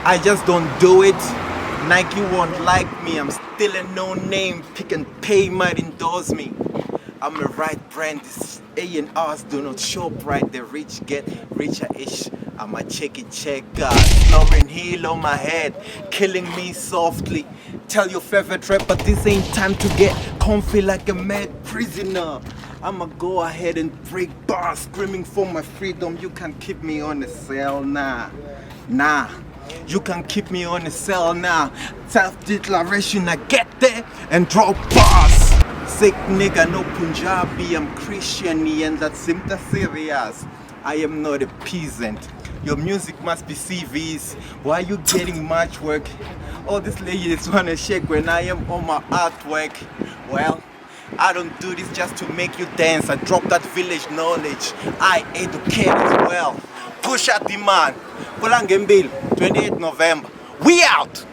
I just don't do it. Nike won't like me, I'm still a no name. Pick and Pay might endorse me. I'm the right brand, this A&Rs do not shop right. The rich get richer-ish. I'm a check, snoring heel on my head, killing me softly. Tell your favorite rapper this ain't time to get comfy like a mad prisoner. I'ma go ahead and break bars, screaming for my freedom. You can keep me on the cell, nah. You can keep me on the cell now. Self-declaration, I get there and drop bars. Sick nigga, no Punjabi, I'm Christian and that's simple serious. I am not a peasant. Your music must be CVs. Why you getting much work? All these ladies wanna shake when I am on my artwork. Well, I don't do this just to make you dance. I drop that village knowledge. I educate as well. Push out the man. Ku Langhe Mbilu, 28th November. We out!